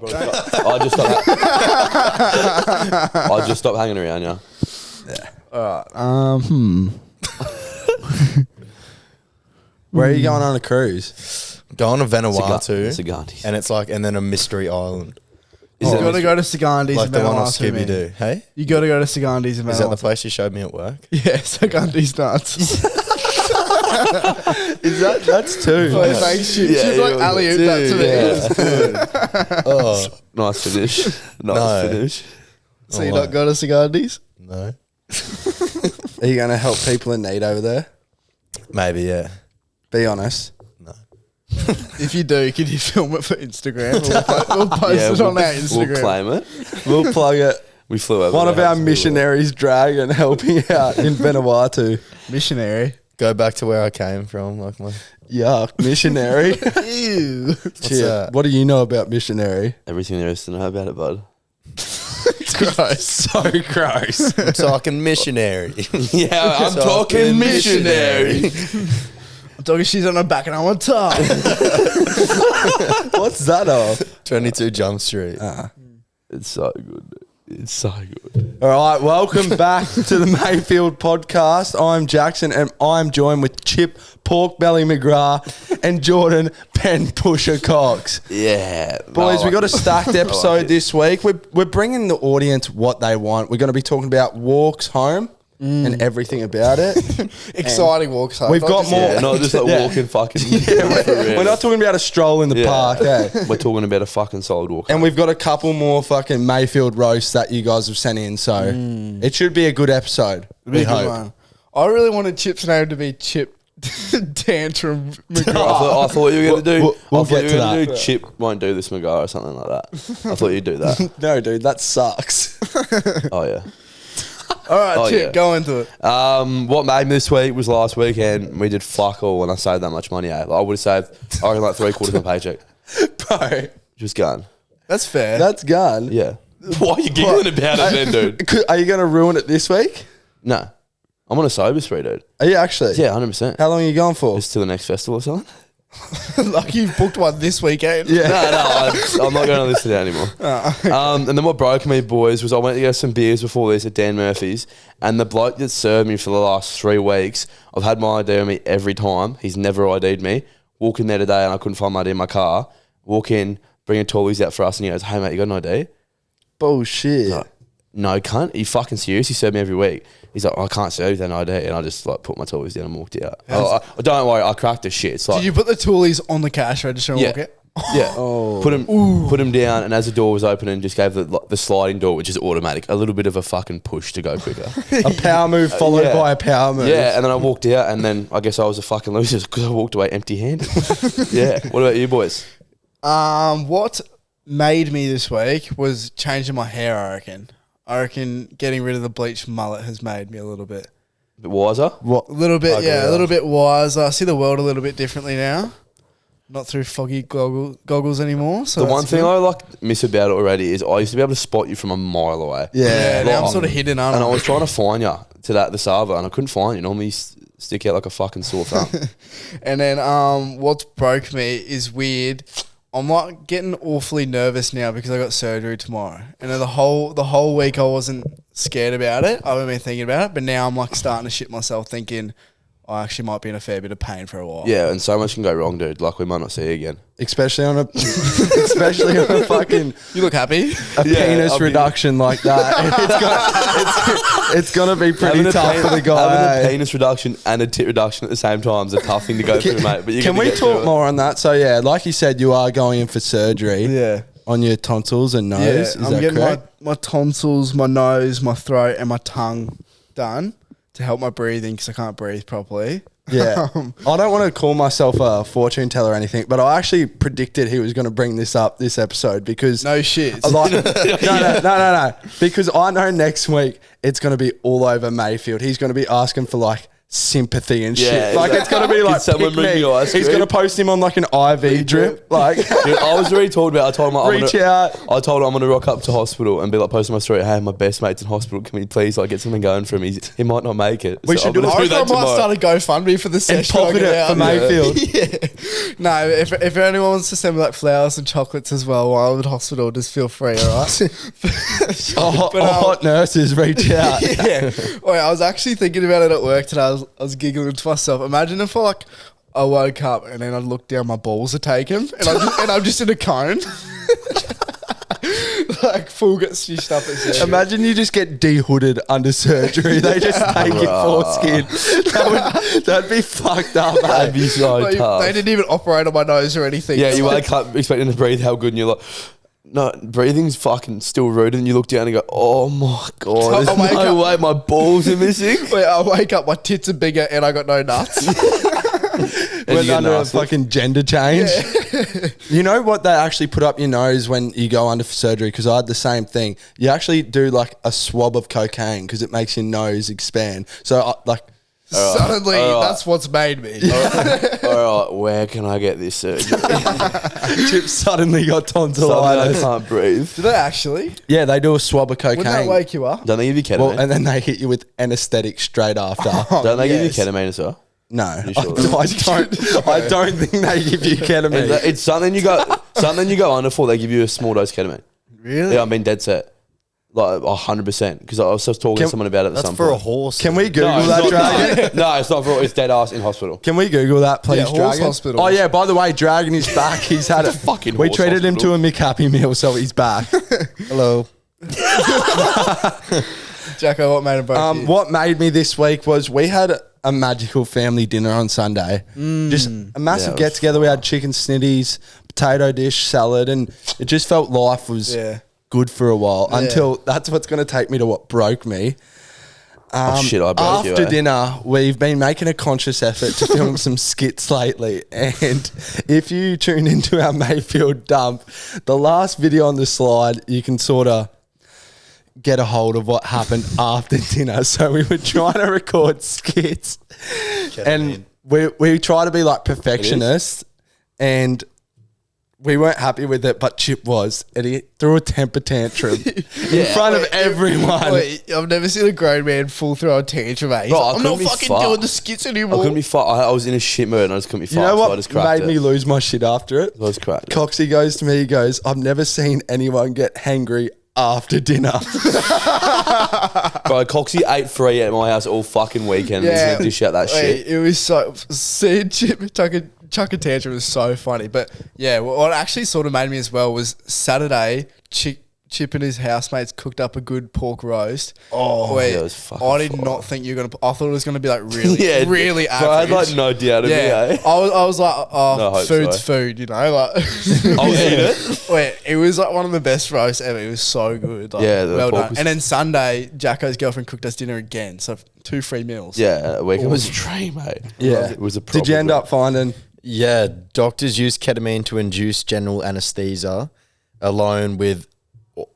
I just stopped hanging around, yeah. All right. Where are you going on a cruise? Going to Vanuatu. Sagandis. And it's like, and then a mystery island. You got to go to Sagandis Like and the one on Vanuatu, man. Scooby-Doo. Hey? You got to go to Sagandis and Vanuatu. Is that the place you showed me at work? Yeah, Sagandis nuts. That's two. Play fake shit. Yeah, She's like yeah, alley-oop that to me. Oh, Nice finish. Finish. So you not go to Sagandis? no. Are you going to help people in need over there? Maybe, yeah. Be honest. No. If you do, can you film it for Instagram? We'll post it on our Instagram. We'll claim it. We'll plug it. We flew over. One there, of our so we missionaries dragging helping out in Vanuatu. Missionary. Go back to where I came from. Like my Yuck, missionary. Ew. Cheer. What do you know about missionary? will. Everything there is to know about it, bud. Gross. So gross. I'm talking missionary. Yeah, I'm talking missionary. I'm talking she's on her back and I'm on top. What's that of? 22 Jump Street. It's so good. It's so good. All right, welcome back to the Mayfield podcast. I'm Jackson and I'm joined with Chip Porkbelly McGrath and Jordan Pen Pusher Cox. Yeah. Boys, we got a stacked episode this week. We're bringing the audience what they want. We're going to be talking about walks home and everything about it. Exciting walks home. We've got more. Yeah, not just like walking fucking. We're not talking about a stroll in the park. We're talking about a fucking solid walk. And we've got a couple more fucking Mayfield roasts that you guys have sent in. So it should be a good episode. We hope. I really wanted Chip's name to be Chip Tantrum I McGrath. thought you were going to do. We'll I thought get you to were going that. to do Chip won't do this McGar or something like that. I thought you'd do that. No, dude, that sucks. Oh yeah. All right, Oh, Chip, yeah. go into it. What made me this week was last weekend. We did fuck all when I saved that much money. I would have saved, I reckon, like 3/4 of my paycheck. Bro, Just gone. That's fair. that's gone. Yeah. Why are you giggling about it then, dude? Are you going to ruin it this week? No. I'm on a sober spree, dude. Are you actually? Yeah, 100%. How long are you going for? Just to the next festival or something? Like you've booked one this weekend. Yeah. No, I'm not going to listen to it anymore. And then what broke me, boys, was I went to get some beers before this at Dan Murphy's, and the bloke that served me for the last 3 weeks, I've had my ID on me every time. He's never ID'd me. Walk in there today and I couldn't find my ID in my car. Walk in, bring a tallies out for us, and he goes, "Hey mate, you got an ID?" Bullshit. Like, no, cunt. He fucking serious. He served me every week. He's like, "I can't serve you with an ID," and I just like put my tallies down and walked out. Don't worry, I cracked the shit. It's like, Did you put the toolies on the cash register and Yeah. walk it? yeah, put him down, and as the door was opening, just gave the sliding door, which is automatic, a little bit of a fucking push to go quicker. A power move followed yeah. by a power move. Yeah, and then I walked out, and then I guess I was a fucking loser because I walked away empty-handed. Yeah. What about you boys? What made me this week was changing my hair, I reckon. I reckon getting rid of the bleached mullet has made me a little bit. A bit wiser? What? A little bit, Okay, yeah, yeah. a little bit wiser. I see the world a little bit differently now. Not through foggy goggles anymore. So The one thing I miss about it already is I used to be able to spot you from a mile away. Yeah. now I'm sort of hidden, aren't And I I? was trying to find you to the Sava, and I couldn't find you. Normally you stick out like a fucking sore thumb. And then what's broke me is weird. I'm like getting awfully nervous now because I got surgery tomorrow. And then the whole week I wasn't scared about it. I haven't been thinking about it, but now I'm like starting to shit myself thinking I actually might be in a fair bit of pain for a while. Yeah, and so much can go wrong, dude. Like we might not see you again. Especially on a fucking You look happy? penis I'll be- reduction like that. It's gonna be pretty tough for the Having guy. a penis reduction and a tit reduction at the same time is a tough thing to go through, mate. But Can we talk more on that? So yeah, like you said, you are going in for surgery. Yeah. On your tonsils and nose. Yeah, Is I'm that getting correct? my tonsils, my nose, my throat, and my tongue done to help my breathing because I can't breathe properly. Yeah. I don't want to call myself a fortune teller or anything, but I actually predicted he was going to bring this up this episode because No shit. like, no. Because I know next week it's going to be all over Mayfield. He's going to be asking for like sympathy and Yeah, shit. Like, it's got to be like, someone pick bring me. me ice He's cream? going to post him on like an IV drip. Like, Dude, I was already told about. I told him I'm reach gonna, out. I told him I'm gonna rock up to hospital and be like, posting my story. Hey, my best mate's in hospital. Can we please like get something going for him? He might not make it. We should I'm do gonna it. I reckon I that might tomorrow. start a GoFundMe for the And session. pocket it for Mayfield. Yeah. No, if anyone wants to send me like flowers and chocolates as well while I'm in hospital, just feel free, alright? Hot nurses, reach out. Yeah. Wait, I was actually thinking about it at work today. I was giggling to myself. Imagine if I woke up and then I looked down, my balls are taken, and I'm just in a cone. Like full get stitched up at surgery. Imagine you just get dehooded under surgery. They just take your foreskin. That'd be fucked up. That'd be so Like, tough. they didn't even operate on my nose or anything. Yeah, It's you like, wake up expecting to breathe how good, and you're like, no, breathing's fucking still rude, and you look down and go, oh my god, I there's wake no up- way my balls are missing. wait, I wake up, my tits are bigger, and I got no nuts. And Went you get under a nasty. fucking gender change. You know what they actually put up your nose when you go under for surgery? Because I had the same thing. You actually do like a swab of cocaine because it makes your nose expand. So like, Suddenly, All right. that's what's made me. All right, where can I get this surgery? Chip suddenly got Suddenly I tonsillitis. can't breathe. Do they actually? Yeah, they do a swab of Wouldn't that cocaine. wake you up? Don't they give you ketamine? Well, and then they hit you with anesthetic straight after. Don't they yes. give you ketamine as well? No, I You sure? don't think they give you ketamine. It's something you go under for. They give you a small dose ketamine. Really? Yeah, I'm being dead set. Like 100%. Because I was just talking to someone about it at That's some for a point. horse. Can we Google No, that, it's Dragon? not, no, it's not for. It's dead ass in hospital. Can we Google that, please, Yeah, horse Dragon? hospitals. Oh yeah, by the way, Dragon is back. He's had a Fucking We horse treated him to hospital. a McHappy meal, so he's back. Hello. Jacko, what made it break you? What made me this week was we had a magical family dinner on Sunday. Just a massive Yeah, it get was together. We had chicken snitties, potato dish, salad, and it just felt life was Yeah. good for a while until that's what's going to take me to what broke me. Oh shit, I broke you. After dinner, we've been making a conscious effort to film some skits lately. And if you tune into our Mayfield dump, the last video on the slide, you can sort of get a hold of what happened after dinner. So we were trying to record skits and we try to be like perfectionists and we weren't happy with it, but Chip was, and he threw a temper tantrum in front of everyone. Wait, I've never seen a grown man full throw a tantrum, mate. He's Bro, like, I I'm not couldn't be fucking fucked. doing the skits I anymore. couldn't be fucked. I was in a shit mood and I just couldn't be fucked. You know So I what just cracked made me it. lose my shit after it? I just cracked it. Coxie goes to me, he goes, I've never seen anyone get hangry after dinner. Bro, Coxie ate free at my house all fucking weekend. Yeah. He's Yeah. gonna dish out that Wait, shit. it was so seeing Chip chuck a tantrum was so funny. But yeah, what actually sort of made me as well was Saturday. Chip and his housemates cooked up a good pork roast. Oh, wait, that was fucking I did fire. not think you were gonna. I thought it was gonna be like really, Yeah, really bro, I had average. like no doubt of me, yeah, eh? I was like, No oh, hope food's so. food, you know. Like, I'll eat it. Wait, it was like one of the best roasts ever. It was so good. Like, Yeah, the well pork done. was- And then Sunday, Jacko's girlfriend cooked us dinner again. So 2 free meals. Yeah, a weekend was a dream, mate. It was a Did you end proper up finding? Yeah, doctors use ketamine to induce general anesthesia alone with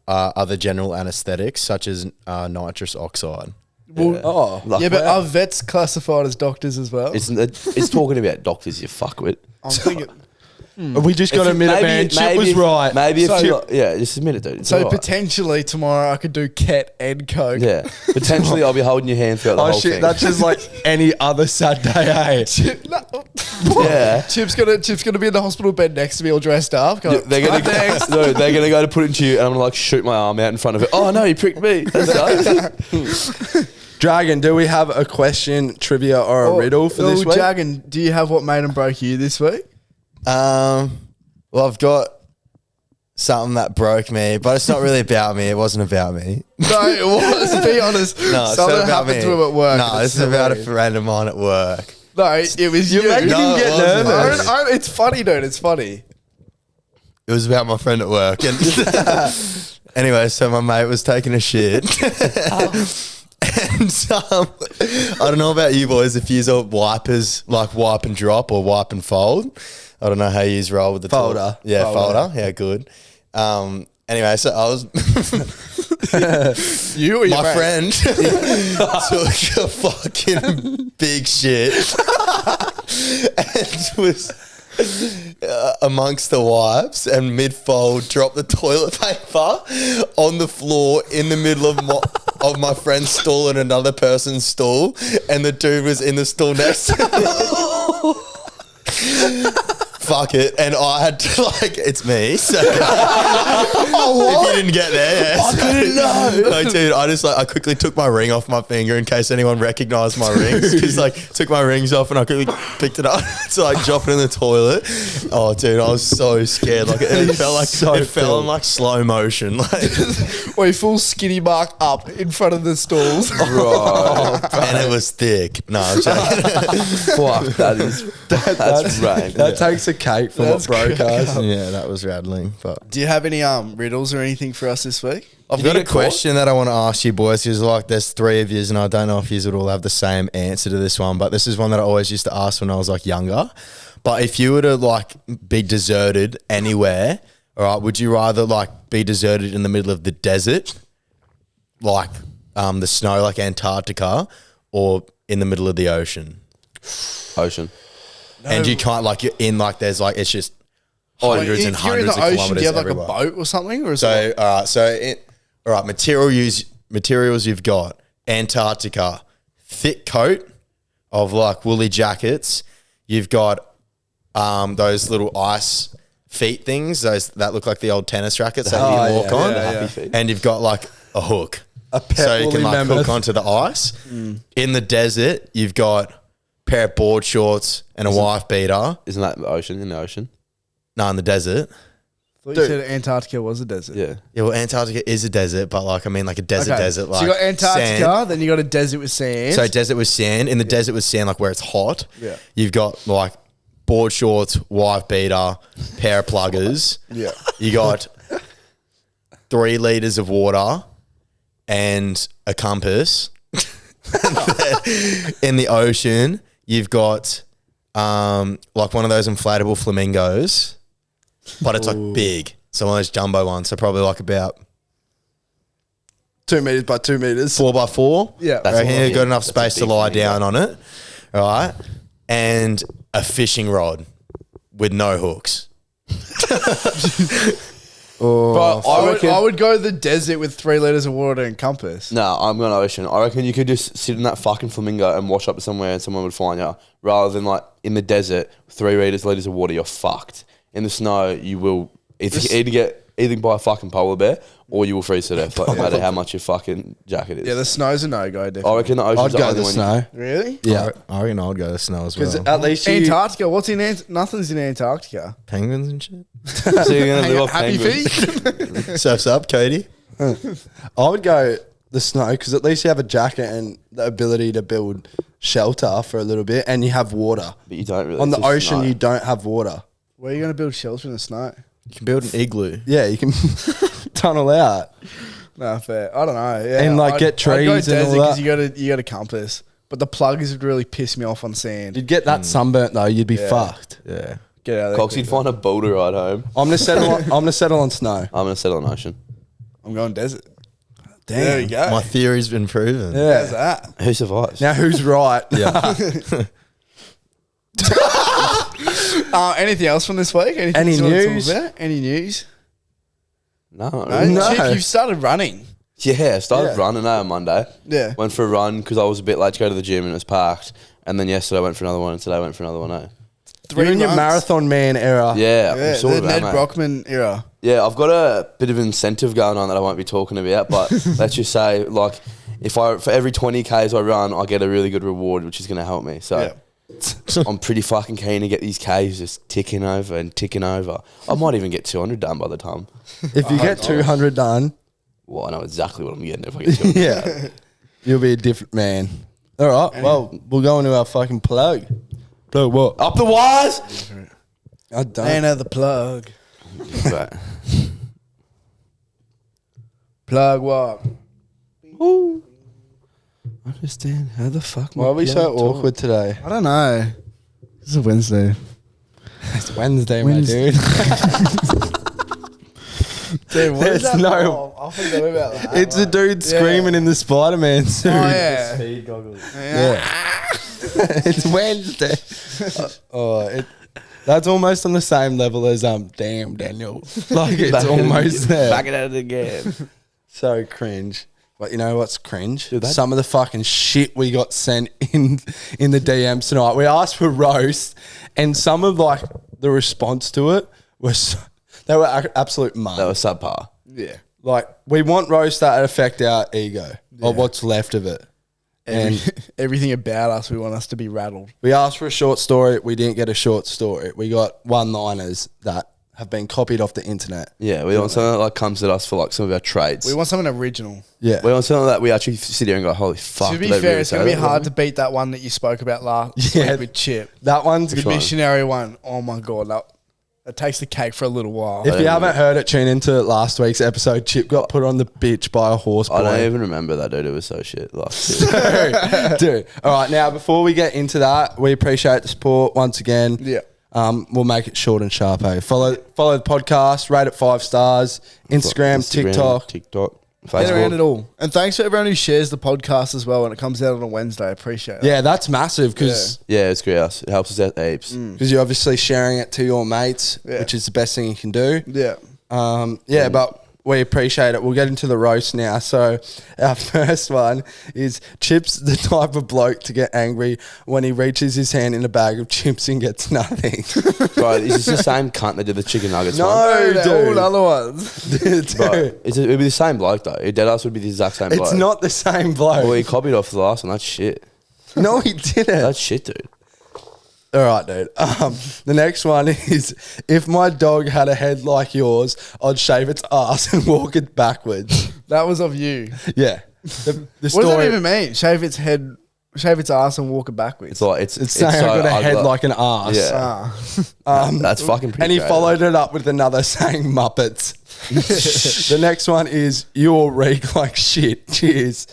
other general anesthetics such as nitrous oxide. Well, Oh, Luck yeah, but wow. are vets classified as doctors as well? It's talking about doctors, you fuckwit. I'm thinking. we just got to admit it, man. Chip was right. Maybe So- if you, yeah, just admit it, dude. It's So alright. potentially tomorrow I could do ket and coke. Yeah, potentially I'll be holding your hand throughout the Oh whole shit, thing. that's just like any other Saturday, eh? Yeah. Chip's gonna be in the hospital bed next to me all dressed up. Going, They're gonna thanks. no, they're gonna go to put it into you, and I'm gonna like shoot my arm out in front of it. Oh no, you pricked me. That's nice. Dragon, do we have a question, trivia, or a riddle for this week? Jagan, do you have what made and broke you this week? Well, I've got something that broke me, but it's not really about me. It wasn't about me. No, it was. Be honest. No, it's Something not about happened me. to him at work. No, and this it's is about a hilarious. friend of mine at work. No, it was you. making No, him it get wasn't. nervous. It's funny, dude. It's funny. It was about my friend at work. And anyway, so my mate was taking a shit. And I don't know about you boys, if you're wipers, like wipe and drop or wipe and fold. I don't know how you roll with the Folder. Yeah, folder. Yeah, good. Anyway, so I was You or your My mate? friend took a fucking big shit and was amongst the wipes and mid-fold dropped the toilet paper on the floor in the middle of my friend's stool and another person's stool, and the dude was in the stool next to me. Fuck it. And I had to, like, it's me. So if you didn't get there, I didn't know. Like, dude, I quickly took my ring off my finger in case anyone recognized my rings. Just like took my rings off and I quickly picked it up to like drop it in the toilet. Oh, dude, I was so scared. Like, it felt like it fell in like slow motion. Like, Or full skinny mark up in front of the stalls. Right. and it was thick. No, I'm joking. Fuck, that's rank. That takes a cake from That's what broke us. Yeah, that was rattling. But Do you have any riddles or anything for us this week? I've got a question that I want to ask you boys, because like there's three of yous and I don't know if yous would all have the same answer to this one, but this is one that I always used to ask when I was like younger. But if you were to like be deserted anywhere, all right, would you rather like be deserted in the middle of the desert, like the snow, like Antarctica, or in the middle of the ocean? Ocean. And you can't, like, you're in, like, there's like, it's just hundreds and If you're in hundreds the of ocean, kilometers do you have like everywhere. a boat or something? Or is So, all right, materials you've got: Antarctica, thick coat of like woolly jackets. You've got those little ice feet things, those that look like the old tennis rackets that you walk on, Happy feet. and you've got like a hook, pet so you can woolly like mammoth. hook onto the ice. In the desert, you've got a pair of board shorts and a wife beater. Isn't that the ocean? In the ocean? No, in the desert. I thought you said Antarctica was a desert. Yeah. Yeah, well, Antarctica is a desert, but like, I mean, like a desert, like so you got Antarctica, sand. then you got a desert with sand. So desert with sand. In the desert with sand, like where it's hot. Yeah. You've got like board shorts, wife beater, pair of pluggers. Yeah. You got 3 liters of water and a compass. In the ocean, you've got like one of those inflatable flamingos, but it's like big. So one of those jumbo ones. So probably like about 2 meters by 2 meters. 4x4. Yeah. I reckon you've got enough That's a space to big lie flamingo. down on it. All right. And a fishing rod with no hooks. Bro, I would go the desert with 3 liters of water and compass. No, I'm going ocean. I reckon you could just sit in that fucking flamingo and wash up somewhere and someone would find you. Rather than like in the desert, 3 liters of water, you're fucked. In the snow, you will either get eaten by a fucking polar bear or you will freeze to death, like, no matter how much your fucking jacket is. Yeah, the snow's a no-go, I definitely. reckon the ocean's I'd go only the one snow. Really? Yeah. I reckon I'd go to snow as Because well. at least you... Antarctica, what's in nothing's in Antarctica. Penguins and shit. So you're going to live off Happy penguins. feet? Surf's up, Cody. I would go the snow because at least you have a jacket and the ability to build shelter for a little bit, and you have water. But you don't really. On the it's just ocean, snow. you don't have water. Where are you going to build shelter in the snow? You can build an igloo. Yeah, you can tunnel out. No, fair. I don't know. Yeah, And, like, get I'd go trees and all desert that. you got a compass. But the pluggers would really piss me off on sand. You'd get that sunburnt though. You'd be fucked. Yeah. Get out of there. Cox, you'd find a boulder ride home. I'm gonna settle on snow. I'm going to settle on ocean. I'm going desert. Damn. There you go. My theory's been proven. How's Yeah. that? Who survives? Now who's right? Yeah. Anything else from this week? Anything Any you wanna talk news? about? Any news? No. No. Chick, you've started running. Yeah, I started Yeah. running on Monday. Yeah. Went for a run because I was a bit late to go to the gym and it was packed. And then yesterday I went for another one and today I went for another one. You're in your months. marathon man era. Yeah, Yeah, I'm sort the of, Ned mate. Brockman era. Yeah, I've got a bit of incentive going on that I won't be talking about, but let's just say, like, for every 20 Ks I run, I get a really good reward, which is going to help me. So I'm pretty fucking keen to get these Ks just ticking over and ticking over. I might even get 200 done by the time. If you get 200 done, Well, I know exactly what I'm getting if I get 200. yeah, you'll be a different man. All right. Well, we'll go into our fucking plug. Plug what? Up the wires! I don't. Another plug. Right. Plug what? Ooh. I understand how the fuck. Why are we so awkward today? I don't know. This is a Wednesday. It's Wednesday, Wednesday. my dude. Dude, what is There's that? no- I forgot about that. It's a dude screaming in the Spider-Man suit. Oh, yeah. Speed goggles. Yeah. It's Wednesday. That's almost on the same level as damn Daniel. Like it's almost there. Back it at it again. So cringe. But you know what's cringe? Dude, Some of the fucking shit we got sent in the DMs tonight. We asked for roast, and some of like the response to it was they were absolute mud. That was subpar. Yeah. Like we want roast that affect our ego or what's left of it. And Everything about us, we want us to be rattled. we asked for a short story. We didn't get a short story. We got one-liners that have been copied off the internet. Yeah, we want something that like comes at us for like some of our traits. We want something original. Yeah. We want something that we actually sit here and go, holy fuck. To be did they fair, really it's say going to be that? hard to beat that one that you spoke about last Yeah. week with Chip. That one's The one? missionary one. Oh my God. That takes the cake for a little while. If you haven't heard it, tune into last week's episode. Chip got put on the bitch by a horse boy. I don't even remember that, dude. It was so shit. Like, shit. Dude. All right, now before we get into that, we appreciate the support once again. Yeah. We'll make it short and sharp. Hey, follow the podcast, rate it 5 stars. Instagram, TikTok. Get around Facebook. it all. And thanks for everyone who shares the podcast as well when it comes out on a Wednesday. I appreciate it. Yeah, that's massive because Yeah, it's great. It helps us out heaps. you're obviously sharing it to your mates, Yeah. which is the best thing you can do. Yeah. But we appreciate it. We'll get into the roast now. So our first one is Chip's the type of bloke to get angry when he reaches his hand in a bag of chips and gets nothing. Bro, is this the same cunt that did the chicken nuggets No, one? They're dude. all other ones. Dude, Bro, it would be the same bloke, though. Dead ass would be the exact same bloke. it's not the same bloke. Well, he copied off the last one. That's shit. No, he didn't. That's shit, dude. All right, dude. The next one is if my dog had a head like yours, I'd shave its ass and walk it backwards. That was of you. Yeah. The What story. does that even mean? Shave its head, shave its ass and walk it backwards. It's like It's saying so I've got a head ugly. like an ass. Yeah. That's fucking pretty And he great. followed it up with another saying Muppets. The next one is you all reek like shit. Cheers.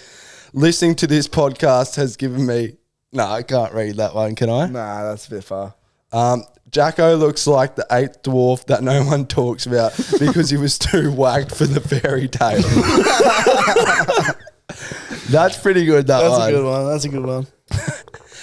Listening to this podcast has given me. No, I can't read that one, can I? Nah, that's a bit far. Jacko looks like the 8th dwarf that no one talks about because he was too whacked for the fairy tale. That's pretty good, that That's one. a good one. That's a good one.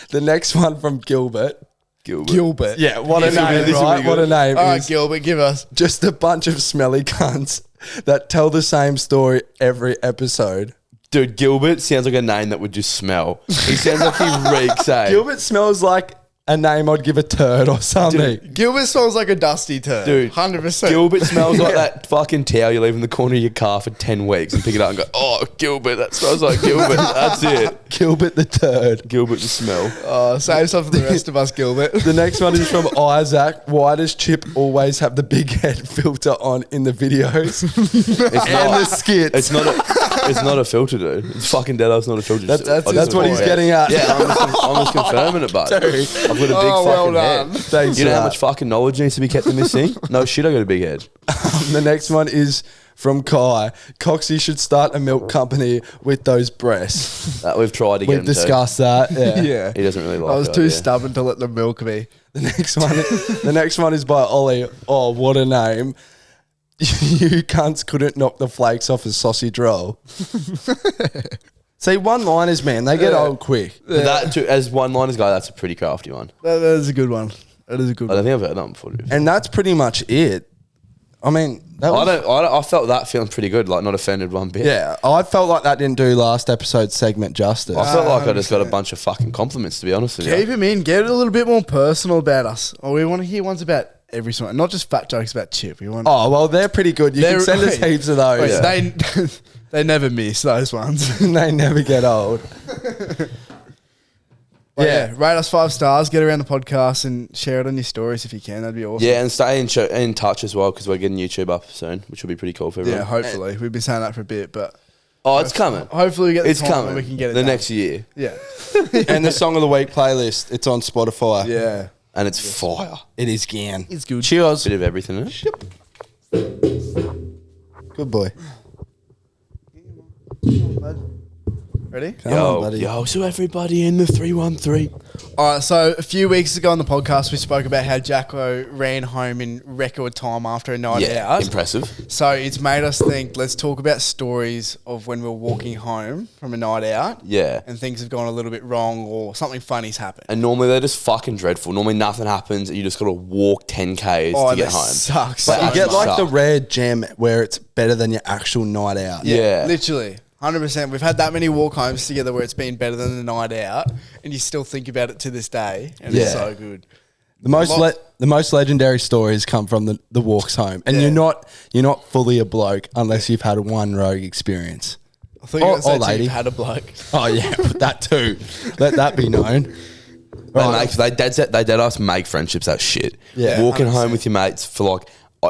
The next one from Gilbert. Gilbert. Yeah, what a This will be- name, this will be right? What a good. name. All right, is Gilbert, give us. just a bunch of smelly cunts that tell the same story every episode. Dude, Gilbert sounds like a name that would just smell. He sounds like he reeks, eh? Gilbert smells like a name I'd give a turd or something. Gilbert smells like a dusty turd. Dude, 100%. Gilbert smells like that fucking towel you leave in the corner of your car for 10 weeks and pick it up and go, oh, Gilbert, that smells like Gilbert. That's it. Gilbert the turd. Gilbert the smell. Save some for the rest of us, Gilbert. The next one is from Isaac. Why does Chip always have the big head filter on in the videos It's and the skits? It's not a filter, dude. It's fucking dead ass not a filter. That's what he's getting at. Yeah, I'm just confirming it, bud. Dude. I've got a big Oh, well fucking done. head. Thanks You know for how that. much fucking knowledge needs to be kept in this thing? No shit, I got a big head. The next one is from Kai. Coxie should start a milk company with those breasts. That we've tried to get We've him to. discussed that. Yeah. Yeah. He doesn't really like I was that too idea. stubborn to let them milk me. The next one is by Ollie. Oh, what a name. You cunts couldn't knock the flakes off a sausage roll. See, one-liners, man, they get old quick. That too, as one-liners guy, that's a pretty crafty one. That is a good one. That is a good I one. don't think I've heard that before. dude. And that's pretty much it. I mean, that was, I felt that feeling pretty good, like not offended one bit. yeah, I felt like that didn't do last episode's segment justice. I felt like I just got a bunch of fucking compliments, to be honest with you. Keep him in. Get a little bit more personal about us. Or we want to hear ones about every song, not just fat jokes about Chip. We want. Oh, well, they're pretty good. You can They're- send us wait, heaps of those. wait, they never miss those ones. They never get old. But yeah, rate us 5 stars. Get around the podcast and share it on your stories if you can. That'd be awesome. Yeah, and stay in touch as well because we're getting YouTube up soon, which will be pretty cool for everyone. Yeah, hopefully. We've been saying that for a bit, but Oh, it's coming. hopefully we get the It's time coming. and we can get it the done. next year, Yeah. And the Song of the Week playlist, it's on Spotify. Yeah. and it's fire. It is gan. It's good. Cheers. Bit of everything in it. Good boy. Ready? Come on, buddy. Yo, so everybody in the 313, All right, so a few weeks ago on the podcast, we spoke about how Jacko ran home in record time after a night out. Impressive. So it's made us think, let's talk about stories of when we're walking home from a night out. Yeah. And things have gone a little bit wrong or something funny's happened. And normally they're just fucking dreadful. Normally nothing happens and you just got to walk 10Ks to get home. Sucks. But you get like Suck. the rare gem where it's better than your actual night out. Yeah. Literally. 100%. We've had that many walk homes together where it's been better than the night out, and you still think about it to this day, and it's so good. The most legendary stories come from the walks home, and you're not fully a bloke unless you've had one rogue experience. I thought you were or going to say lady. you've had a bloke. Oh yeah, that too. Let that be known. They dead us make friendships that shit. Yeah. Walking 100%. home with your mates for like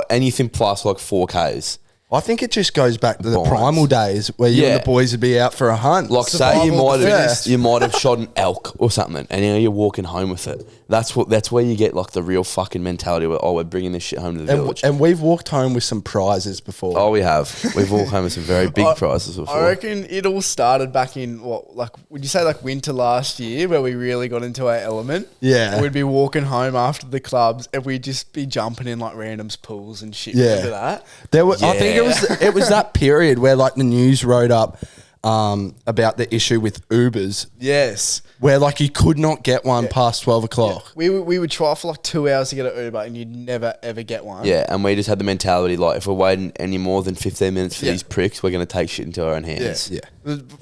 anything plus like 4Ks. I think it just goes back to the Bonds. primal days where you and Yeah. the boys would be out for a hunt. Like say you Survival of might the have fittest. you might have shot an elk or something, and you're walking home with it. That's where you get like the real fucking mentality where we're bringing this shit home to the village. and we've walked home with some prizes before. Oh, we have. We've walked home with some very big prizes before. I reckon it all started back in would you say like winter last year where we really got into our element? Yeah. And we'd be walking home after the clubs and we'd just be jumping in like randoms pools and shit. Yeah. Remember that? I think it was that period where like the news wrote up about the issue with Ubers, Yes. where like you could not get one past 12 o'clock. We would try for like 2 hours to get an Uber and you'd never ever get one. Yeah, and we just had the mentality like if we're waiting any more than 15 minutes for these pricks, we're going to take shit into our own hands. Yeah.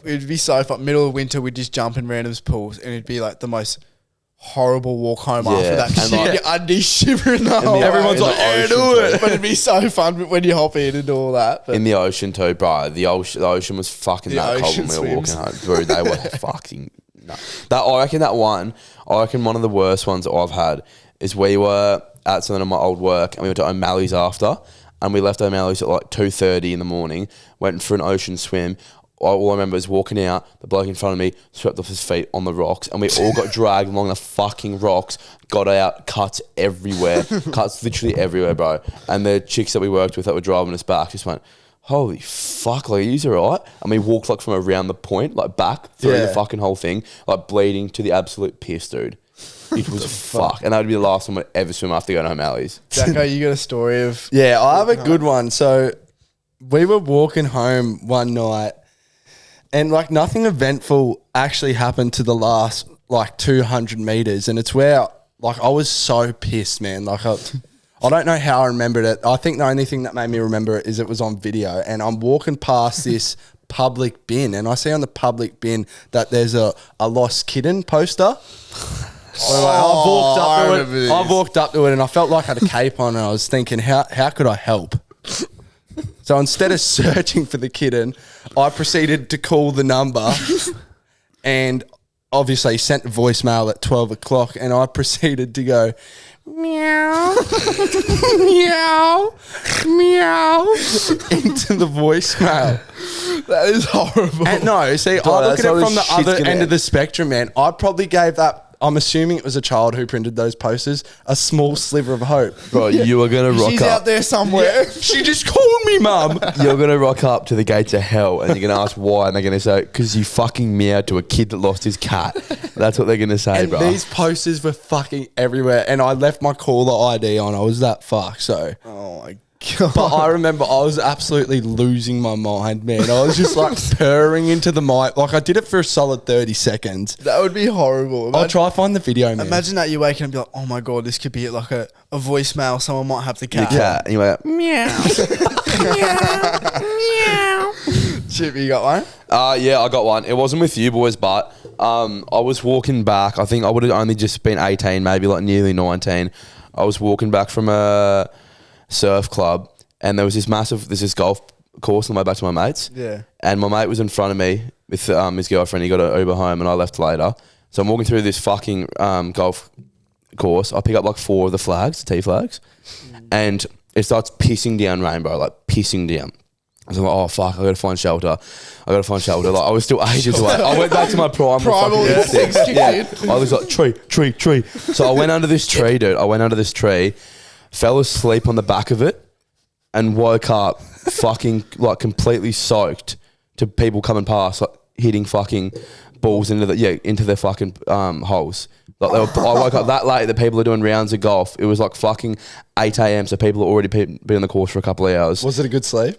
It'd be so fun. Middle of winter, we'd just jump in randoms pools and it'd be like the most horrible walk home after that. And Because like- your undies shivering the whole way. Everyone's like, "Yeah, do it. But it'd be so fun when you hop in and do all that. But In the ocean too, bro. The ocean was fucking The that cold when ocean we were walking swims. home. Bro, they were fucking nuts. I reckon one of the worst ones that I've had is we were at something at my old work and we went to O'Malley's after and we left O'Malley's at like 2:30 in the morning, went for an ocean swim. All I remember is walking out, the bloke in front of me swept off his feet on the rocks and we all got dragged along the fucking rocks, got out, cuts everywhere, cuts literally everywhere, bro. And the chicks that we worked with that were driving us back just went, holy fuck, like, are you alright? And we walked like from around the point, like back through the fucking whole thing, like bleeding to the absolute piss, dude. It was fuck. And that would be the last time we'd ever swim after going home Alley's. Jacko, you got a story of... Yeah, I have a good one. So we were walking home one night and like nothing eventful actually happened to the last like 200 meters. And it's where like I was so pissed, man. Like I don't know how I remembered it. I think the only thing that made me remember it is it was on video and I'm walking past this public bin and I see on the public bin that there's a lost kitten poster. So like, I've walked up to it and I felt like I had a cape on and I was thinking, how could I help? So instead of searching for the kitten, I proceeded to call the number and obviously sent a voicemail at 12 o'clock and I proceeded to go, meow, meow, meow, into the voicemail. That is horrible. And no, see, Bro, I look that's at how it this from the shit's other gonna end of end. the spectrum, man. I probably gave that, I'm assuming it was a child who printed those posters, a small sliver of hope. Bro, you are going to rock She's up. out there somewhere. She just called me, mum. You're going to rock up to the gates of hell and you're going to ask why and they're going to say, because you fucking meowed to a kid that lost his cat. That's what they're going to say, And bro. these posters were fucking everywhere. And I left my caller ID on. I was that fucked, so. Oh my God. But I remember I was absolutely losing my mind, man. I was just like purring into the mic. Like I did it for a solid 30 seconds. That would be horrible. I'll try to find the video, man. Imagine that you wake up and be like, oh my God, this could be like a voicemail. Someone might have the Your cat. cat. And you're like, Meow. Meow. Chip, you got one? yeah, I got one. It wasn't with you boys, but I was walking back. I think I would have only just been 18, maybe like nearly 19. I was walking back from a surf club and there was this golf course on the way back to my mates. Yeah. And my mate was in front of me with his girlfriend. He got an Uber home and I left later. So I'm walking through this fucking golf course. I pick up like 4 of the flags, T flags, and it starts pissing down rain, bro, like pissing down. I was like, oh fuck, I gotta find shelter. Like I was still ages away. I went back to my primal Primal fucking instincts instinct. kicked in. I was like, tree. So I went under this tree, dude. I went under this tree, fell asleep on the back of it, and woke up fucking like completely soaked to people coming past, like hitting fucking balls into their fucking holes. Like I woke up that late that people are doing rounds of golf. It was like fucking 8 a.m. So people had already been on the course for a couple of hours. Was it a good sleep?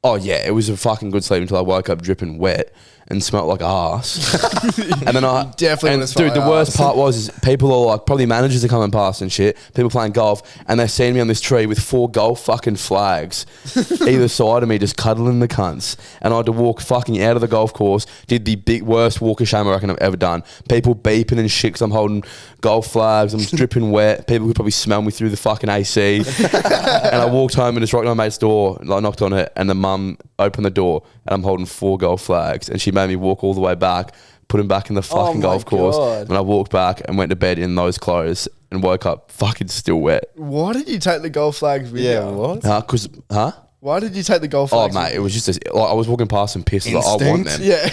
Oh yeah, it was a fucking good sleep until I woke up dripping wet and smelt like ass. And then I Definitely and dude, the worst part was people are like probably managers are coming past and shit. People playing golf and they're seeing me on this tree with 4 golf fucking flags either side of me, just cuddling the cunts. And I had to walk fucking out of the golf course. Did the worst walk of shame I reckon I've ever done. People beeping and shit 'cause I'm holding golf flags. I'm dripping wet. People could probably smell me through the fucking AC. And I walked home and just rocked on my mate's door. Like knocked on it, and the mum opened the door, and I'm holding 4 golf flags, and she made me walk all the way back, put him back in the fucking golf course, and I walked back and went to bed in those clothes and woke up fucking still wet. Why did you take the golf flags with you? What? Why did you take the golf flags? Oh mate, it was just I was walking past some piss. Like, I want them. Yeah.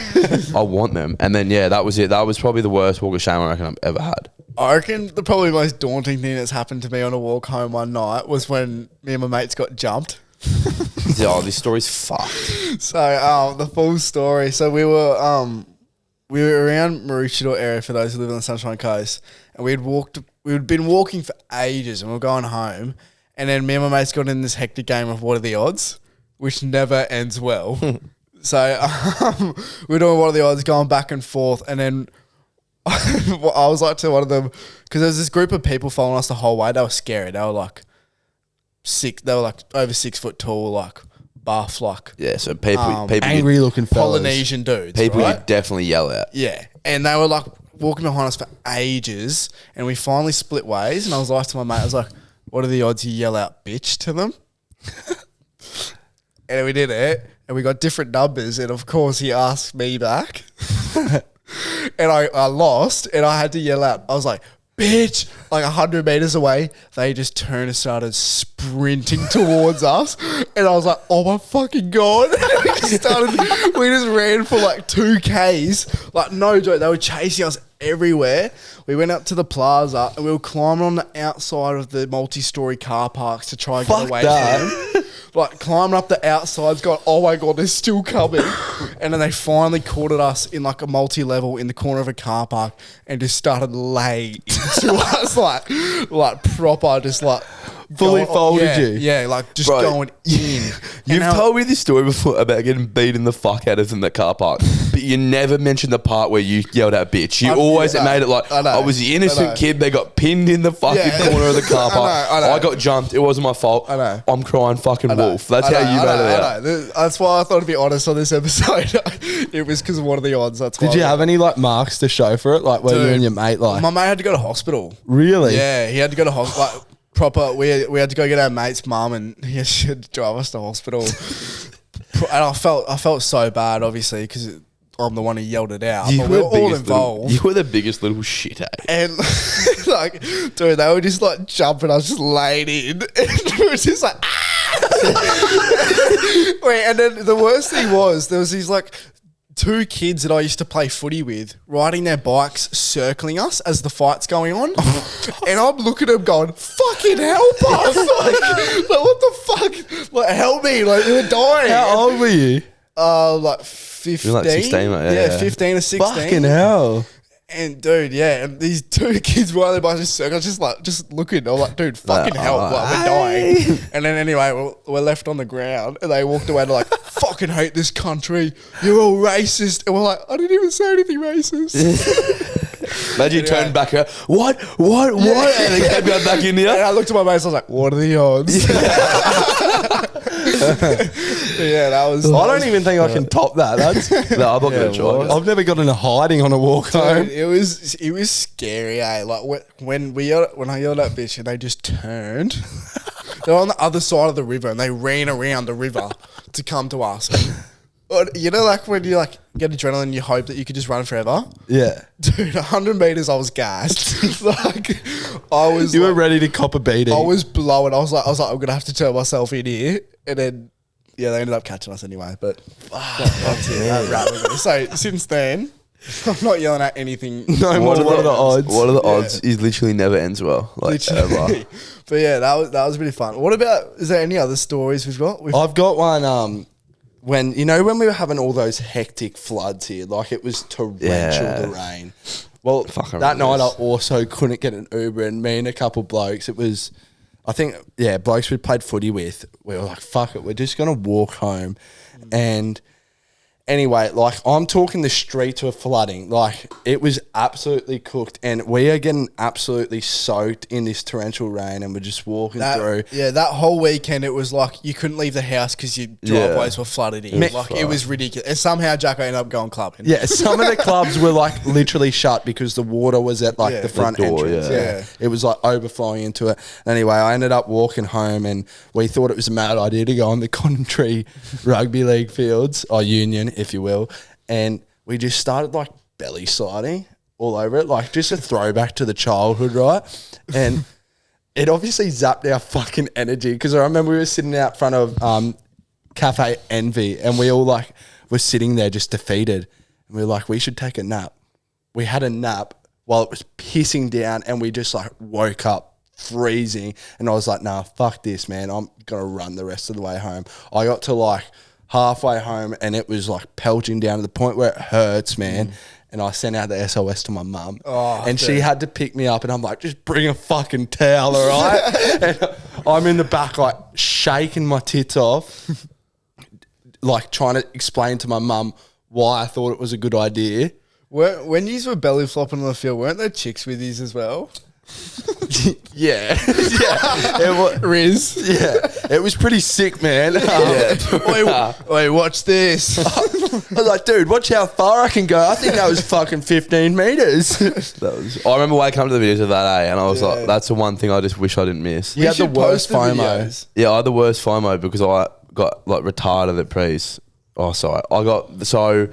I want them. And then that was it. That was probably the worst walk of shame I reckon I've ever had. I reckon the probably most daunting thing that's happened to me on a walk home one night was when me and my mates got jumped. Oh, this story's fucked. So the full story. So we were around Maroochydore area for those who live on the Sunshine Coast, and we'd been walking for ages, and we were going home, and then me and my mates got in this hectic game of what are the odds, which never ends well. So we're doing what are the odds, going back and forth, and then I was like to one of them, because there was this group of people following us the whole way. They were scary. They were like over 6 foot tall, like buff, like Yeah, so people Angry looking fellas. Polynesian dudes. people right? you definitely yell at. Yeah. And they were like walking behind us for ages, and we finally split ways, and I was like to my mate, I was like, what are the odds you yell out bitch to them? And we did it, and we got different numbers, and of course he asked me back. And I lost, and I had to yell out. I was like, bitch, like 100 meters away. They just turned and started sprinting towards us. And I was like, oh my fucking God. We just ran for like 2Ks. Like, no joke, they were chasing us everywhere. We went up to the plaza, and we were climbing on the outside of the multi-story car parks to try and get away from them. Like climbing up the outsides, going, oh my God, they're still coming. And then they finally caught at us in like a multi-level in the corner of a car park and just started laying into us like proper, just like Fully folded you. Yeah, like just Bro, going in. You've told me this story before about getting beaten the fuck out of in the car park, but you never mentioned the part where you yelled at bitch. You always made it like I was the innocent kid. They got pinned in the fucking corner of the car park. I got jumped. It wasn't my fault. I know. I'm crying fucking wolf. That's how you made it out. That's why I thought to be honest on this episode. It was because of one of the odds. That's why. Did you have any like marks to show for it? Like where you and your mate like? My mate had to go to hospital. Really? Yeah, he had to go to hospital. Like, proper, we had to go get our mate's mum, and he should drive us to hospital. And I felt so bad, obviously, because I'm the one who yelled it out. But we were all involved. You were the biggest little shit, eh? And like, dude, they were just like jumping. I was just laid in, and we were just like, ah! Wait, and then the worst thing was there was these like 2 kids that I used to play footy with riding their bikes, circling us as the fight's going on. And I'm looking at them going, fucking help us. like, what the fuck? Like, help me. Like, they were dying. How old were you? Like 15. You're like 16, mate. Yeah, 15 or 16. Fucking hell. And dude, yeah, and these 2 kids riding their bikes just circling, just looking. I'm like, dude, fucking help. Like, we're dying. And then anyway, we're left on the ground, and they walked away to like, fucking hate this country. You're all racist. And we're like, I didn't even say anything racist. Imagine you turned back out. What? And then kept going back in And there. I looked at my mates, I was like, what are the odds? Yeah, that was. I don't even think I can top that. That's No, I'm not going to try. I've never gotten a hiding on a walk home. Dude, it was scary, eh? Like when I yelled at bitch and they just turned. They were on the other side of the river and they ran around the river to come to us. You know, like when you like get adrenaline, you hope that you could just run forever. Yeah. Dude, 100 meters, I was gassed. Like I was. You were ready to cop a beating. I was blowing. I was like, I'm gonna have to turn myself in here, and then yeah, they ended up catching us anyway. But that's it. That rattled me. So since then, I'm not yelling at anything. No more. What are the odds? What are the odds? It literally never ends well. Like, ever. But yeah, that was really fun. What about? Is there any other stories we've got? I've got one. when we were having all those hectic floods here, like it was torrential, the rain. Well, that night I also couldn't get an Uber, and me and a couple blokes, it was, I think, blokes we played footy with, we were like, fuck it, we're just going to walk home. And anyway, like I'm talking the streets were flooding. Like it was absolutely cooked, and we are getting absolutely soaked in this torrential rain, and we're just walking through. Yeah, that whole weekend it was like you couldn't leave the house because your driveways were flooded in. It was ridiculous. And somehow Jacko ended up going clubbing. Yeah, some of the clubs were like literally shut because the water was at like the front door, entrance. Yeah. It was like overflowing into it. Anyway, I ended up walking home, and we thought it was a mad idea to go on the Connolly Rugby League fields, or Union, if you will. And we just started like belly sliding all over it, like just a throwback to the childhood, right? And it obviously zapped our fucking energy, because I remember we were sitting out front of Cafe Envy, and we all like were sitting there just defeated, and we were like, we should take a nap. We had a nap while it was pissing down, and we just like woke up freezing, and I was like, nah, fuck this, man, I'm gonna run the rest of the way home. I got to like halfway home, and it was like pelting down to the point where it hurts, man. And I sent out the SOS to my mum, and she had to pick me up, and I'm like, just bring a fucking towel, all right? And I'm in the back like shaking my tits off, like trying to explain to my mum why I thought it was a good idea. When you were belly flopping on the field, weren't there chicks with you as well? Yeah. It was, Riz. Yeah. It was pretty sick, man. Wait, watch this. I was like, dude, watch how far I can go. I think that was fucking 15 metres. I remember waking up to the videos of that, and I was like, that's the one thing I just wish I didn't miss. You had the worst FOMO. Yeah, I had the worst FOMO because I got like retarded at prees. Oh, sorry. I got so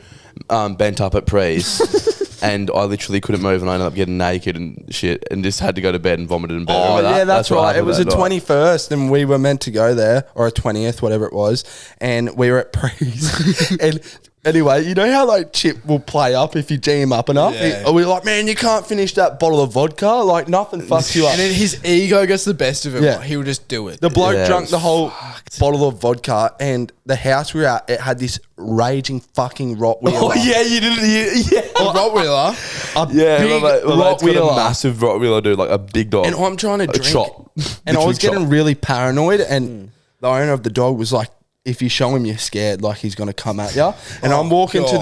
bent up at prees. And I literally couldn't move, and I ended up getting naked and shit, and just had to go to bed and vomited in bed. Oh, yeah, that's right. It was a 21st, and we were meant to go there, or a 20th, whatever it was, and we were at Prees. And anyway, you know how like Chip will play up if you G him up enough? Yeah. We're like, man, you can't finish that bottle of vodka. Like, nothing fucks you up. And then his ego gets the best of him. Yeah. He'll just do it. The bloke drunk the whole bottle of vodka, and the house we were at, it had this raging fucking Rottweiler. Oh, yeah, you didn't. Yeah. A Rottweiler? Big Rottweiler. A massive Rottweiler, dude, like a big dog. And I'm trying to drink. Chop. And I was getting really paranoid, and the owner of the dog was like, if you show him you're scared, like he's gonna come at you. And I'm walking to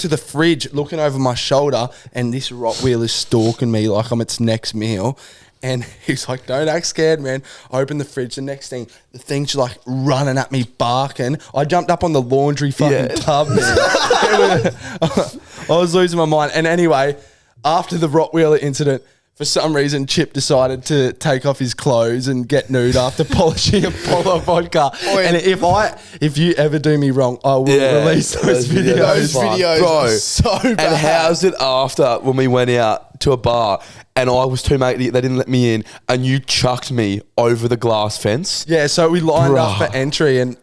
the fridge, looking over my shoulder, and this Rottweiler's stalking me like I'm its next meal. And he's like, don't act scared, man. I open the fridge. The next thing, the thing's like running at me, barking. I jumped up on the laundry fucking tub, man. I was losing my mind. And anyway, after the Rottweiler incident, for some reason, Chip decided to take off his clothes and get nude after polishing a bottle of vodka. And if you ever do me wrong, I will release those videos. Those videos are so bad. And how's it after when we went out to a bar and I was too matey, they didn't let me in, and you chucked me over the glass fence? Yeah, so we lined up for entry, and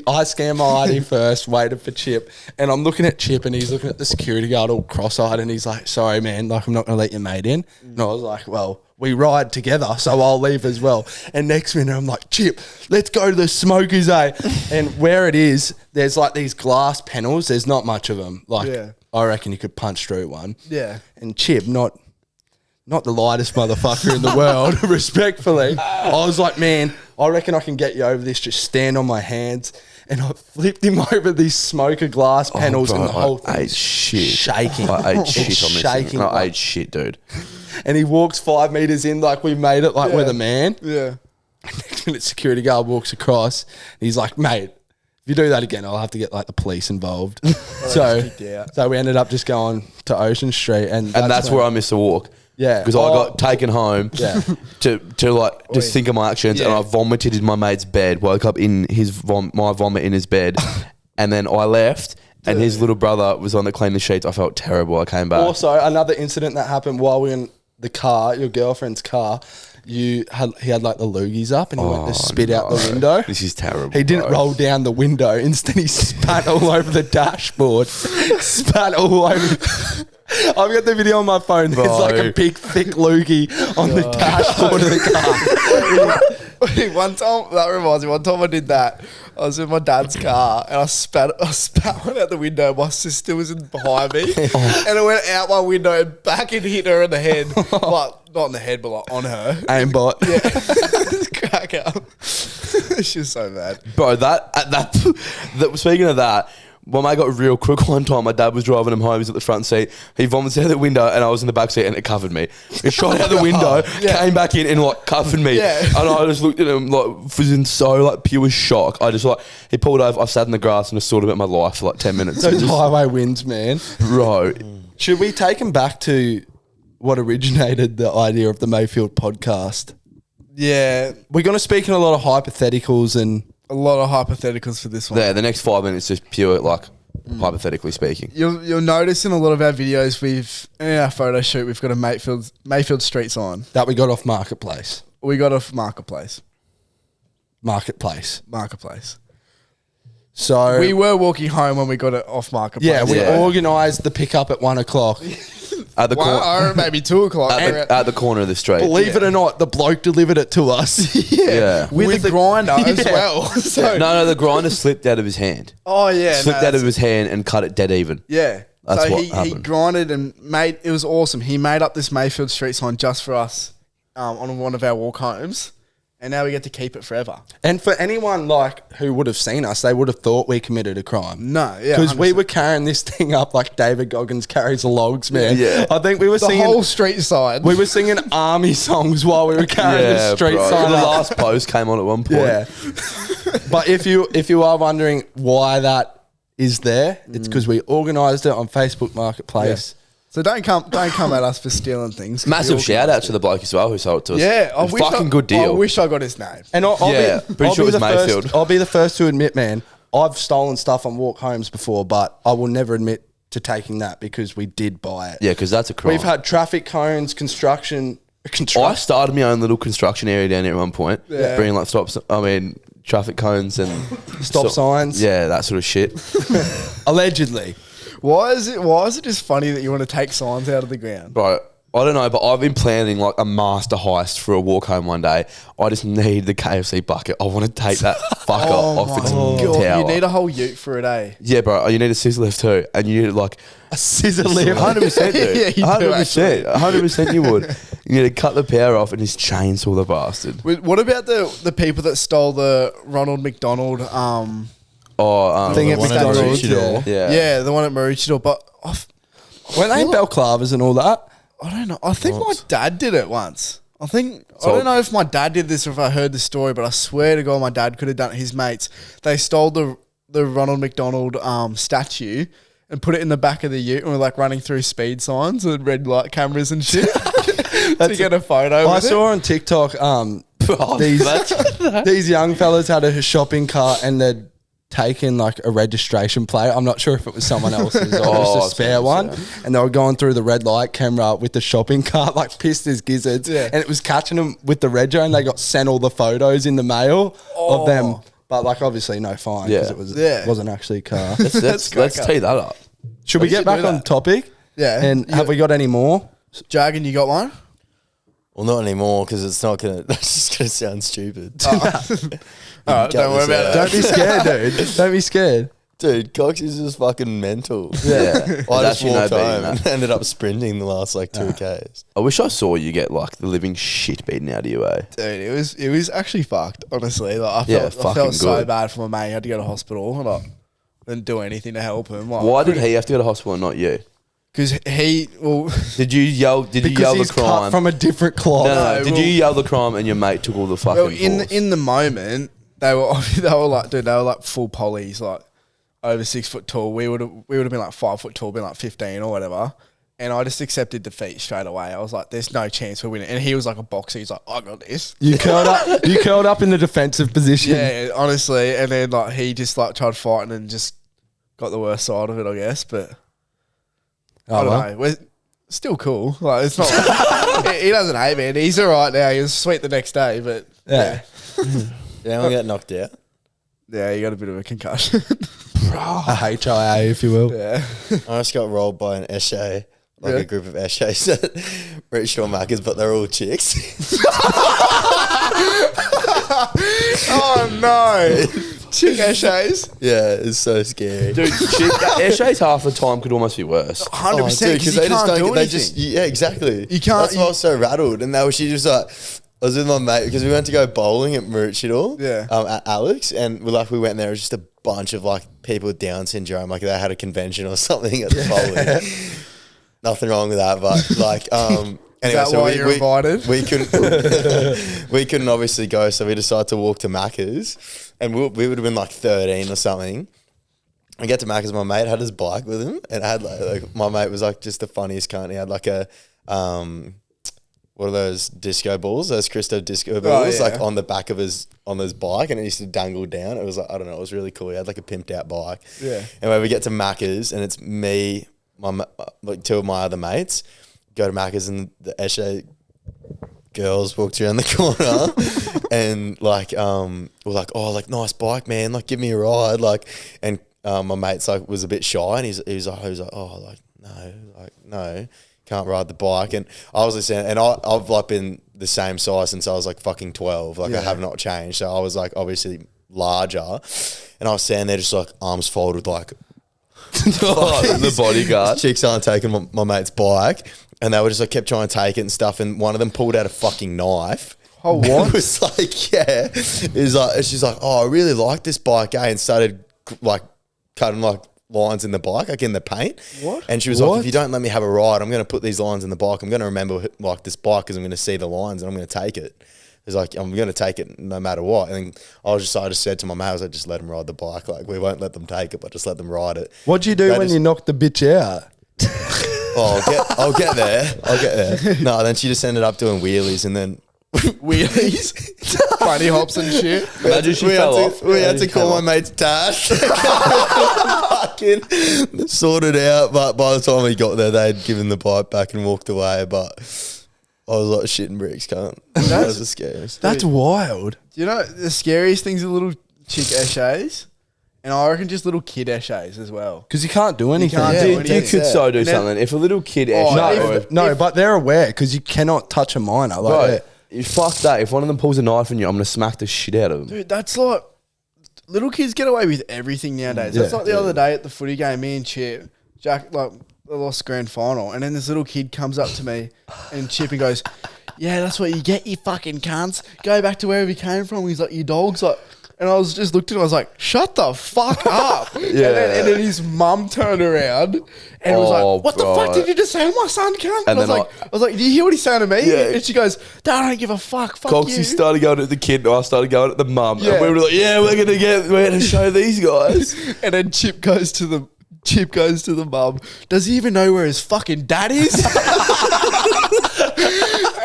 I scanned my ID first, waited for Chip, and I'm looking at Chip, and he's looking at the security guard all cross-eyed, and he's like, sorry, man, like, I'm not going to let your mate in. And I was like, well, we ride together, so I'll leave as well. And next minute, I'm like, Chip, let's go to the smokers, eh? And where it is, there's like these glass panels. There's not much of them. Like, I reckon you could punch through one. Yeah. And Chip, not the lightest motherfucker in the world, respectfully. I was like, man, I reckon I can get you over this. Just stand on my hands. And I flipped him over these smoker glass panels, and the whole thing ate shit. Shaking. I ate shit on this shaking. thing. I ate shit, dude. And he walks 5 meters in like we made it, like we're the man. Yeah. Next minute, security guard walks across. And he's like, mate, if you do that again, I'll have to get like the police involved. So we ended up just going to Ocean Street, and that's where I missed the walk. Yeah, because I got taken home to like just think of my actions, and I vomited in my mate's bed. Woke up in his my vomit in his bed, and then I left. And his little brother was on to clean the sheets. I felt terrible. I came back. Also, another incident that happened while we were in the car, your girlfriend's car. He had like the loogies up, and he went to spit out the window. This is terrible. He didn't roll down the window. Instead, he spat all over the dashboard. Spat all over. I've got the video on my phone. There's like a big, thick loogie on the dashboard of the car. One time, that reminds me, one time I did that. I was in my dad's car and I spat one out the window. My sister was behind me and it went out my window and back and hit her in the head. Like, not in the head, but like on her. Aimbot. Yeah. Crack up. She's so bad. Bro, speaking of that, when I got real crook one time, my dad was driving him home, he was at the front seat, he vomited out the window and I was in the back seat and it covered me. He shot out the window, came back in and like covered me. Yeah. And I just looked at him like, was in so like pure shock. I just like, he pulled over, I sat in the grass and just thought about my life for like 10 minutes. Those highway winds, man. Bro. Should we take him back to what originated the idea of the Mayfield podcast? Yeah. We're going to speak in a lot of hypotheticals and... A lot of hypotheticals for this one. Yeah, the next 5 minutes is pure like hypothetically speaking. You'll notice in a lot of our videos, in our photo shoot, we've got a Mayfield street sign. That we got off Marketplace. We got off Marketplace. Marketplace. So we were walking home when we got it off Marketplace. Yeah, we organised the pickup at 1 o'clock. At the corner, maybe 2 o'clock. at the corner of the street. Believe it or not, the bloke delivered it to us. Yeah. With the grinder as well. So, No, the grinder slipped out of his hand. Oh, yeah. Slipped out of his hand and cut it dead even. Yeah. That's so what he happened. grinded and it was awesome. He made up this Mayfield street sign just for us on one of our walk homes. And now we get to keep it forever. And for anyone like who would have seen us, they would have thought we committed a crime. No, yeah. Because we were carrying this thing up like David Goggins carries the logs, man. Yeah. I think we were the singing... whole street sign. We were singing army songs while we were carrying the street bro. sign The up. last post came on at one point. Yeah. But if you are wondering why that is there, it's because we organised it on Facebook Marketplace. So don't come at us for stealing things. Massive shout out to the bloke as well who sold it to us. Yeah, I wish fucking good deal. I wish I got his name. And I'll pretty sure it was Mayfield. I'll be the first to admit, man, I've stolen stuff on walk homes before, but I will never admit to taking that because we did buy it. Yeah, because that's a crime. We've had traffic cones, construction. I started my own little construction area down here at one point. Yeah. Bringing like traffic cones and Stop signs. Yeah, that sort of shit. Allegedly. Why is it just funny that you want to take signs out of the ground? Bro, I don't know, but I've been planning like a master heist for a walk home one day. I just need the KFC bucket. I want to take that fucker off its tower. You need a whole ute for it, eh? Yeah, bro. You need a scissor lift too, and you need like A scissor lift. 100%, dude. Yeah, you do, 100%. 100% you would. You need to cut the power off and just chainsaw the bastard. What about the people that stole the Ronald McDonald Thing at one at McDonald's. Maroochydore. Yeah. the one at Maroochydore, but Weren't they in balclavas and all that? I don't know. I think my dad did it once. I don't know if my dad did this or if I heard the story, but I swear to God, my dad could have done it. His mates, they stole the Ronald McDonald statue and put it in the back of the ute and were like running through speed signs and red light cameras and shit to get a photo. I with saw on TikTok these young fellas had a shopping cart and they'd taken like a registration plate. I'm not sure if it was someone else's or just a spare one. yeah. And they were going through the red light camera with the shopping cart, like pissed as gizzards. Yeah. And it was catching them with the rego and they got sent all the photos in the mail of them. But like obviously no fine because it wasn't actually a car. Let's tee that up. Should we get should back do on that. topic? Yeah. And have we got any more? Jagan, you got one? Well, not anymore because it's not gonna. That's just gonna sound stupid. All right, don't worry about it. Don't be scared, dude. Don't be scared. Dude, Cox is just fucking mental. Yeah. I just Actually, no walked beating home that. and ended up sprinting the last like 2Ks. I wish I saw you get like the living shit beaten out of you, eh? Dude, it was actually fucked, honestly. Like, I fucking felt so good. bad for my mate. He had to go to hospital and I didn't do anything to help him. Like, Why did he have to go to hospital and not you? Because Did you yell? Did you Because yell the he's cut crime? from a different cloth. No. No, Did you yell the crime and your mate took all the fucking? well, in the moment, they were like full polys, like over 6 foot tall. We would have been like 5 foot tall, been like 15 or whatever. And I just accepted defeat straight away. I was like, "There's no chance we're winning." And he was like a boxer. He's like, "I got this." You curled up. You curled up in the defensive position. Yeah, honestly. And then like he just like tried fighting and just got the worst side of it, I guess. But I don't know. We're still cool. Like it's not. he doesn't hate me. And he's all right now. He was sweet the next day, but Yeah. Yeah, I got knocked out. yeah, he got a bit of a concussion. A HIA, if you will. yeah. I just got rolled by an Eshay, like Yeah. a group of Eshays at Rich Shore Markets, but they're all chicks. Oh no. Chick Eshays. Yeah, it's so scary. Dude, Eshays half the time could almost be worse. 100% because they you can't do they anything. just yeah, exactly. You can't- That's why I was so rattled, and she just like. I was with my mate because we went to go bowling at Maroochydore. Yeah. At Alex, and we went there. It was just a bunch of like people with Down syndrome, like they had a convention or something at the bowling. Nothing wrong with that, but like anyway, that so why you're invited? We couldn't obviously go, so we decided to walk to Macca's, and we would have been like 13 or something. I get to Macca's, my mate had his bike with him, and I had like my mate was like just the funniest cunt. He had like a what are those disco balls? Those Christo disco balls, like on the back of his bike, and it used to dangle down. It was like, I don't know, it was really cool. He had like a pimped out bike. Yeah. Anyway, we get to Macca's, and it's me, like two of my other mates go to Macca's, and the Eshay girls walked around the corner, and like we're like, oh, like nice bike, man, like give me a ride, like, and my mate's like was a bit shy, and he was like, oh, like no. Can't ride the bike, and I was listening, and I've like been the same size since I was like fucking 12. Like I have not changed, so I was like obviously larger, and I was standing there just like arms folded, like The bodyguard. chicks aren't taking my mate's bike, and they were just like kept trying to take it and stuff, and one of them pulled out a fucking knife. Oh, what? It was like, yeah, it was like, she's like, oh, I really like this bike, and started like cutting like lines in the bike, like in the paint. What? And she was like, if you don't let me have a ride, I'm going to put these lines in the bike. I'm going to remember like this bike because I'm going to see the lines and I'm going to take it. It's like, I'm going to take it no matter what. And I just said to my mate, I was like, just let them ride the bike. Like, we won't let them take it, but just let them ride it. What'd you do when you knocked the bitch out? Oh, I'll get there. No, then she just ended up doing wheelies, and then Wheelies. Bunny hops and shit. Imagine she fell off. We had to call my mate's Tash. Fucking sorted out. But by the time we got there, they'd given the bike back and walked away. But I was like shitting bricks, cunt. That was the scariest. That's wild. Do you know the scariest things are little chick Eshays? And I reckon just little kid Eshays as well. Because you can't do anything. can't You, do you anything. could so do And then- something. If a little kid But they're aware because you cannot touch a minor. Like, bro, fuck that. If one of them pulls a knife on you, I'm gonna smack the shit out of them. Dude, that's like little kids get away with everything nowadays. That's like the other day at the footy game, me and Chip, Jack, like the lost grand final, and then this little kid comes up to me and Chip and goes, "Yeah, that's what you get, you fucking cunts. Go back to wherever you came from." He's like, "You dogs." Like, and I was just looked at him, I was like, "Shut the fuck up." And then his mum turned around and was like, "What the fuck did you just say to my son, cunt?" And I was like, "Do you hear what he's saying to me?" Yeah. And she goes, "Dad, I don't give a fuck. Fuck Coxie you." started going at the kid, and I started going at the mum. Yeah. And we were like, "Yeah, we're gonna show these guys." And then Chip goes to the mum. Does he even know where his fucking dad is?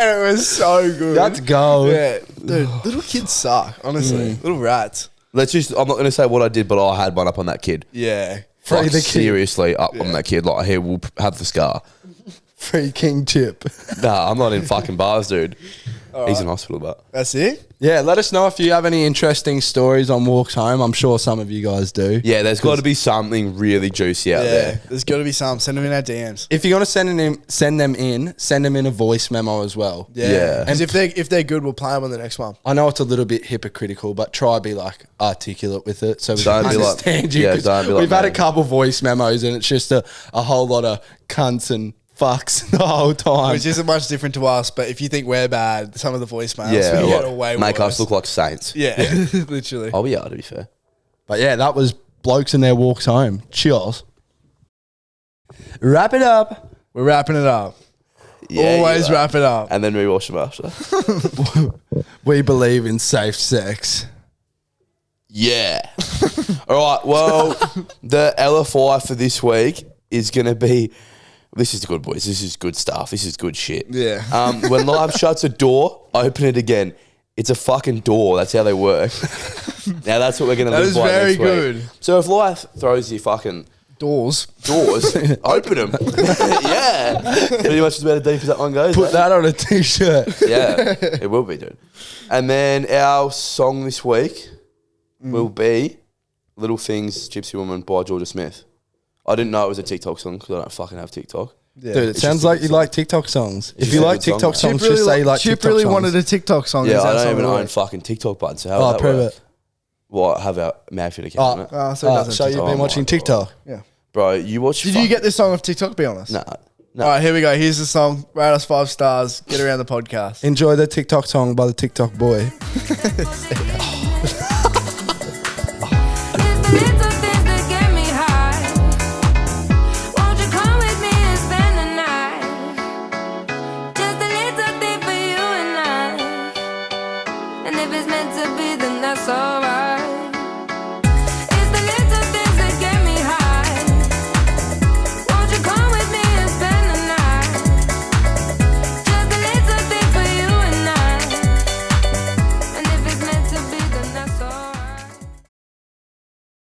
And it was so good. That's gold. Yeah, dude, little kids suck. Honestly, little rats. I'm not gonna say what I did, but I had one up on that kid. Yeah, Free Like, the kid. seriously up on that kid. Like, here, we'll have the scar. Free King Chip. Nah, I'm not in fucking bars, dude. He's in hospital, but that's it. Yeah, let us know if you have any interesting stories on walks home. I'm sure some of you guys do. yeah, there's got to be something really juicy out Yeah, there. there's got to be some. Send them in our DMs. If you're gonna send them in a voice memo as well. Yeah. because if they're good, we'll play them on the next one. I know it's a little bit hypocritical, but try be like articulate with it so we Don't can be like- understand you. yeah, 'cause don't be like we've had a me. couple voice memos and it's just a whole lot of cunts and fucks the whole time. Which isn't much different to us, but if you think we're bad, some of the voicemails Yeah, we get like, way make worse. us look like saints. Yeah, literally. Oh yeah, to be fair. But yeah, that was Blokes and their walks home. Cheers. Wrap it up. We're wrapping it up. Yeah, Always you are. wrap it up. And then rewash them after. We believe in safe sex. Yeah. All right. Well, the LFI for this week is going to be. This is good, boys. This is good stuff. This is good shit. Yeah. When life shuts a door, open it again. It's a fucking door. That's how they work. Now that's what we're going to That live is by very next week. good. So if life throws you fucking Doors. doors, open them. Yeah. Pretty much as about as deep as that one goes. Put mate. that on a t-shirt. Yeah, it will be, dude. And then our song this week will be Little Things, Gypsy Woman by Jorja Smith. I didn't know it was a TikTok song because I don't fucking have TikTok. Yeah. Dude, it sounds like you like TikTok songs. If you like TikTok songs, just say you like Chip TikTok really songs. wanted a TikTok song. Yeah, Is that I don't song even right? own fucking TikTok button. So how Oh, would that prove work? it. Well, I have our Mayfield account on it. So it doesn't. So you've Oh been my watching God. TikTok. Yeah. Bro, you watch. Did you get this song off TikTok? Be honest. Nah. All right, here we go. Here's the song. Rate us 5 stars. Get around the podcast. Enjoy the TikTok song by the TikTok boy.